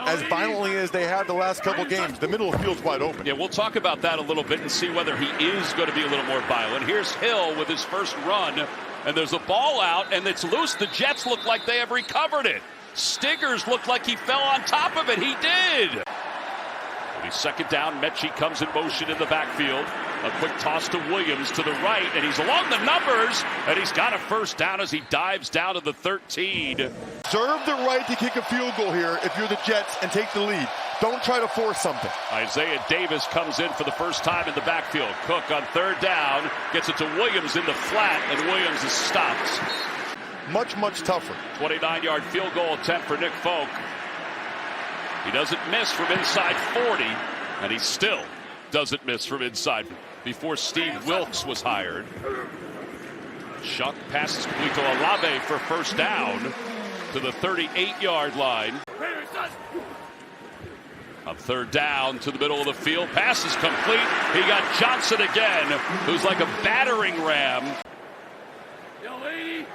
as violently as they have the last couple games. The middle of the field's wide open. Yeah, we'll talk about that a little bit and see whether he is going to be a little more violent. Here's Hill with his first run, and there's a ball out, and it's loose. The Jets look like they have recovered it. Stiggers looked like he fell on top of it. He did. He's second down. Mechie comes in motion in the backfield. A quick toss to Williams to the right, and he's along the numbers, and he's got a first down as he dives down to the 13. Reserve the right to kick a field goal here if you're the Jets and take the lead. Don't try to force something. Isaiah Davis comes in for the first time in the backfield. Cook on third down, gets it to Williams in the flat, and Williams is stopped. Much tougher. 29-yard field goal attempt for Nick Folk. He doesn't miss from inside 40, and he still doesn't miss from inside. Before Steve Wilkes was hired. Shuck passes complete to Olave for first down to the 38-yard line. On third down to the middle of the field. Pass is complete. He got Johnson again, who's like a battering ram. Yo, lady.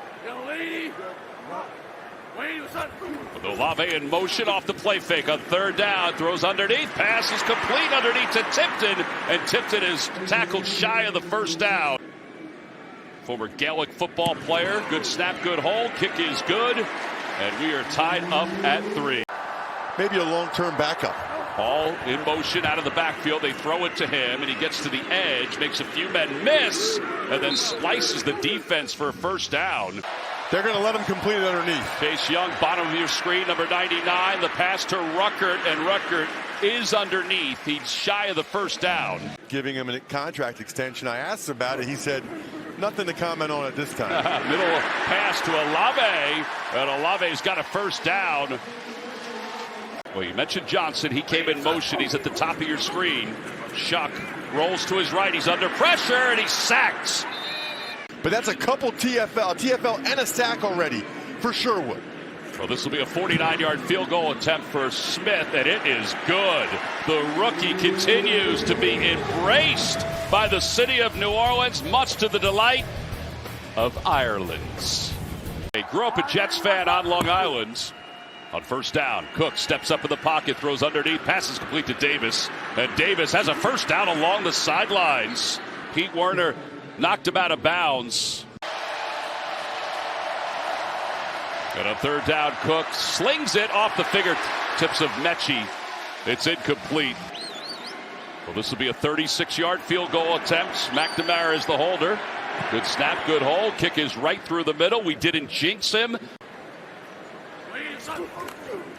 With Olave in motion off the play fake on third down. Throws underneath. Pass is complete underneath to Tipton. And Tipton is tackled shy of the first down. Former Gaelic football player. Good snap, good hold. Kick is good. And we are tied up at 3. Maybe a long-term backup. Ball in motion out of the backfield. They throw it to him, and he gets to the edge, makes a few men miss, and then slices the defense for a first down. They're going to let him complete it underneath. Chase Young, bottom of your screen, number 99. The pass to Ruckert, and Ruckert is underneath. He's shy of the first down. Giving him a contract extension. I asked about it. He said nothing to comment on at this time. Middle pass to Olave, and Olave's got a first down. Well, you mentioned Johnson. He came in motion. He's at the top of your screen. Shuck rolls to his right. He's under pressure, and he's sacked. But that's a couple TFL and a sack already for Sherwood. Well, this will be a 49-yard field goal attempt for Smith, and it is good. The rookie continues to be embraced by the city of New Orleans, much to the delight of Ireland's. He grew up a Jets fan on Long Island. On first down, Cook steps up in the pocket, throws underneath, passes complete to Davis. And Davis has a first down along the sidelines. Pete Werner knocked him out of bounds. And on third down, Cook slings it off the fingertips of Mechie. It's incomplete. Well, this will be a 36-yard field goal attempt. McNamara is the holder. Good snap, good hold. Kick is right through the middle. We didn't jinx him.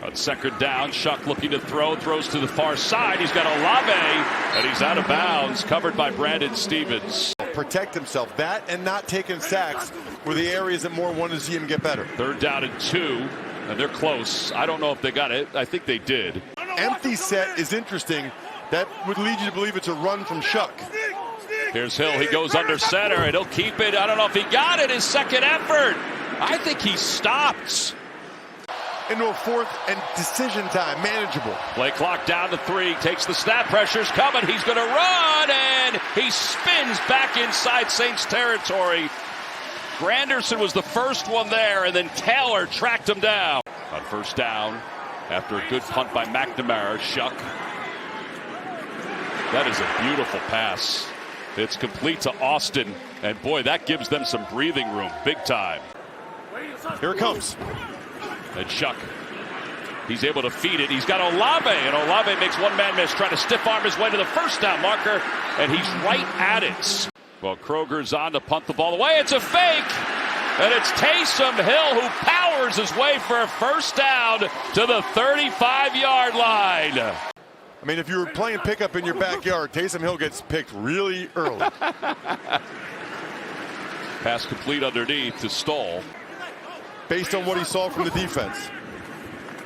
On second down, Shuck looking to throw, throws to the far side. He's got Olave, and he's out of bounds, covered by Brandon Stevens. Protect himself. That and not taking sacks were the areas that more wanted to see him get better. Third down and 2, and they're close. I don't know if they got it. I think they did. Empty set is interesting. That would lead you to believe it's a run from Shuck. Here's Hill. He goes under center, and he'll keep it. I don't know if he got it. His second effort. I think he stopped. Into a fourth and decision time, manageable. Play clock down to 3, takes the snap, pressure's coming, he's going to run, and he spins back inside Saints territory. Granderson was the first one there, and then Taylor tracked him down. On first down, after a good punt by McNamara, Shuck. That is a beautiful pass. It's complete to Austin, and boy, that gives them some breathing room, big time. Here it comes. And Shuck, he's able to feed it. He's got Olave, and Olave makes one man miss, trying to stiff arm his way to the first down marker, and he's right at it. Well, Kroger's on to punt the ball away. It's a fake, and it's Taysom Hill who powers his way for a first down to the 35-yard line. I mean, if you were playing pickup in your backyard, Taysom Hill gets picked really early. Pass complete underneath to Stoll. Based on what he saw from the defense.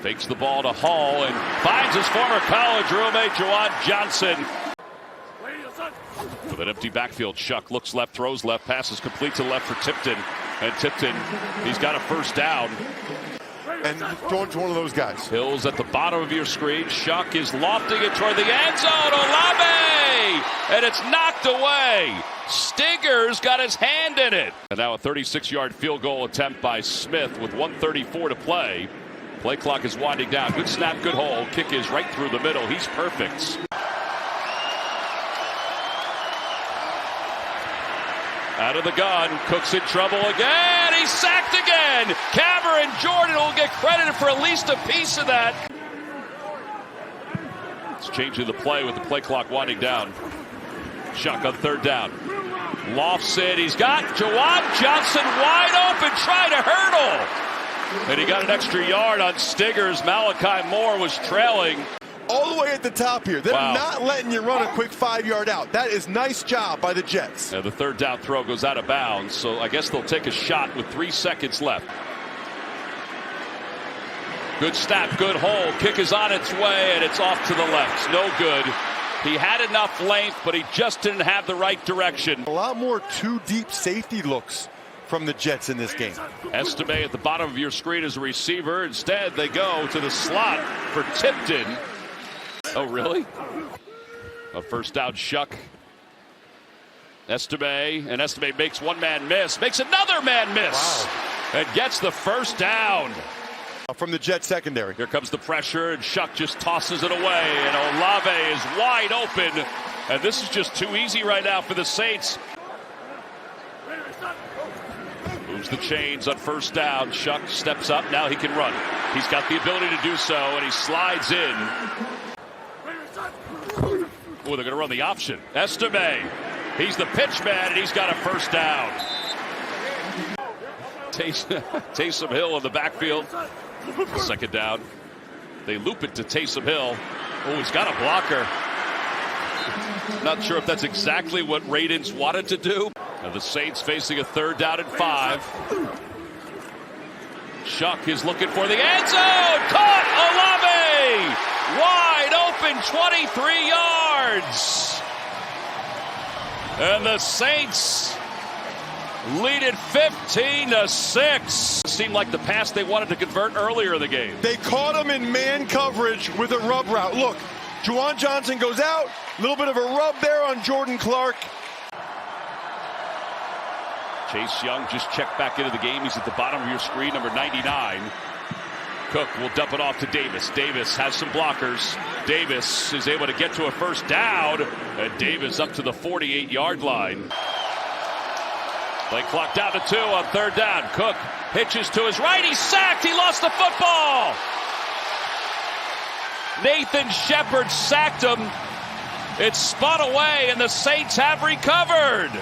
Fakes the ball to Hall and finds his former college roommate, Juwan Johnson. With an empty backfield, Shuck looks left, throws left, passes complete to left for Tipton. And Tipton, he's got a first down. And throwing to one of those guys. Hill's at the bottom of your screen. Shuck is lofting it toward the end zone. Olave! And it's knocked away. Stigger's got his hand in it. And now a 36-yard field goal attempt by Smith with 1:34 to play. Play clock is winding down. Good snap, good hold. Kick is right through the middle. He's perfect. Out of the gun. Cook's in trouble again. He's sacked again. Cameron Jordan will get credited for at least a piece of that. It's changing the play with the play clock winding down. Shuck on third down. Lofts it. He's got Juwan Johnson wide open trying to hurdle. And he got an extra yard on Stiggers. Malachi Moore was trailing. All the way at the top here. They're Wow. not letting you run a quick 5-yard out. That is nice job by the Jets. And the third down throw goes out of bounds. So I guess they'll take a shot with 3 seconds left. Good snap, good hold. Kick is on its way, and it's off to the left. No good. He had enough length, but he just didn't have the right direction. A lot more two deep safety looks from the Jets in this game. Estime at the bottom of your screen as a receiver. Instead, they go to the slot for Tipton. Oh, really? A first down Shuck. Estime, and Estime makes one man miss, makes another man miss, and gets the first down. From the Jet secondary. Here comes the pressure, and Shuck just tosses it away, and Olave is wide open, and this is just too easy right now for the Saints. Moves the chains on first down. Shuck steps up. Now he can run. He's got the ability to do so, and he slides in. Oh, they're going to run the option. Estime. He's the pitch man, and he's got a first down. Taysom Hill in the backfield. Second down. They loop it to Taysom Hill. Oh, he's got a blocker. Not sure if that's exactly what Radins wanted to do. Now the Saints facing a third down and 5. Shuck is looking for the end zone. Caught Olave! Wide open, 23 yards. And the Saints lead it 15-6. Seemed like the pass they wanted to convert earlier in the game. They caught him in man coverage with a rub route. Look, Juwan Johnson goes out. A little bit of a rub there on Jordan Clark. Chase Young just checked back into the game. He's at the bottom of your screen, number 99. Cook will dump it off to Davis. Davis has some blockers. Davis is able to get to a first down. And Davis up to the 48-yard line. Play clock down to 2 on third down. Cook pitches to his right. He's sacked. He lost the football. Nathan Shepard sacked him. It's spun away, and the Saints have recovered.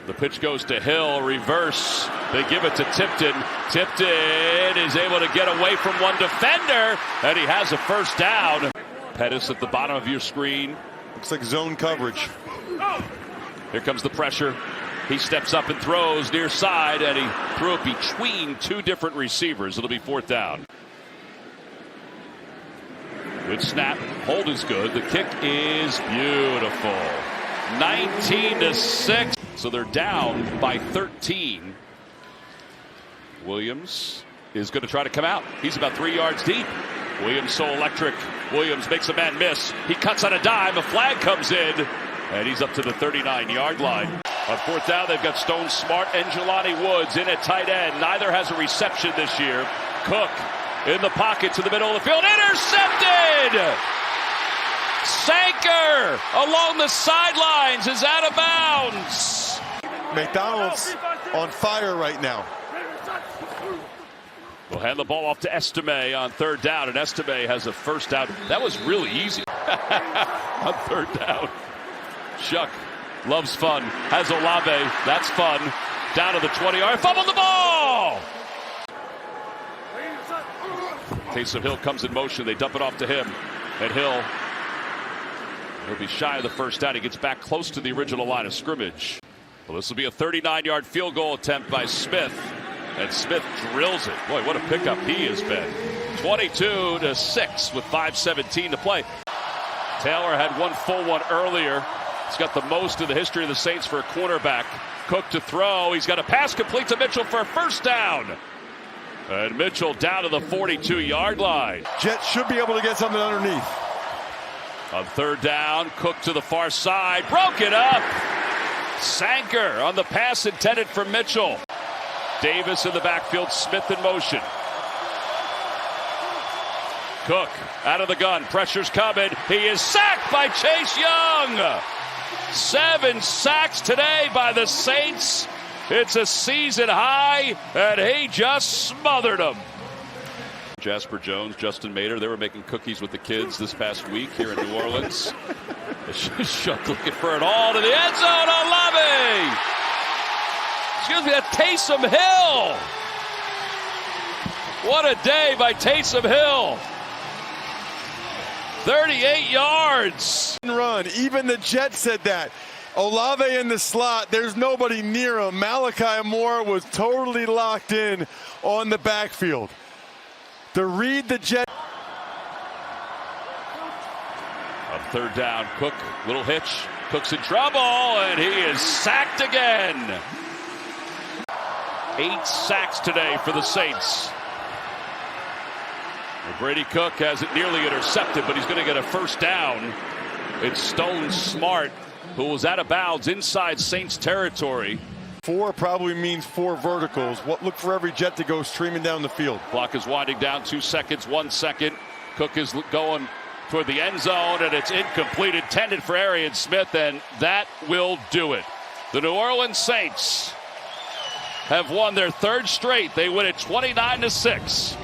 The pitch goes to Hill, reverse. They give it to Tipton. Tipton is able to get away from one defender, and he has a first down. Pettis at the bottom of your screen. Looks like zone coverage. Here comes the pressure. He steps up and throws near side, and he threw it between 2 different receivers. It'll be fourth down. Good snap. Hold is good. The kick is beautiful. 19-6. So they're down by 13. Williams is going to try to come out. He's about 3 yards deep. Williams so electric. Williams makes a man miss. He cuts on a dime. A flag comes in, and he's up to the 39-yard line. On fourth down, they've got Stone Smart and Jelani Woods in at tight end. Neither has a reception this year. Cook in the pocket to the middle of the field. Intercepted! Sanker along the sidelines is out of bounds. McDonald's on fire right now. We'll hand the ball off to Estime on third down, and Estime has a first down. That was really easy on third down. Shuck loves fun. Has Olave. That's fun. Down to the 20-yard. Fumbled the ball! Taysom Hill comes in motion. They dump it off to him. And Hill will be shy of the first down. He gets back close to the original line of scrimmage. Well, this will be a 39-yard field goal attempt by Smith. And Smith drills it. Boy, what a pickup he has been. 22-6 with 5:17 to play. Taylor had one full one earlier. He's got the most in the history of the Saints for a cornerback. Cook to throw. He's got a pass complete to Mitchell for a first down. And Mitchell down to the 42-yard line. Jets should be able to get something underneath. On third down, Cook to the far side. Broke it up. Sanker on the pass intended for Mitchell. Davis in the backfield, Smith in motion. Cook out of the gun, pressure's coming. He is sacked by Chase Young. 7 sacks today by the Saints. It's a season high, and he just smothered them. Jasper Jones, Justin Mater, they were making cookies with the kids this past week here in New Orleans. Shuck looking for it all to the end zone. Olave! Excuse me, that Taysom Hill. What a day by Taysom Hill. 38 yards. Run. Even the Jets said that. Olave in the slot. There's nobody near him. Malachi Moore was totally locked in on the backfield. To read the Jets. On third down, Cook, little hitch. Cook's in trouble, and he is sacked again. 8 sacks today for the Saints. Brady Cook has it nearly intercepted, but he's going to get a first down. It's Stone Smart, who was out of bounds inside Saints territory. 4 probably means 4 verticals. Look for every Jet to go streaming down the field. Clock is winding down. 2 seconds, 1 second. Cook is going toward the end zone, and it's incomplete, intended for Arian Smith, and that will do it. The New Orleans Saints have won their 3rd straight. They win it 29-6.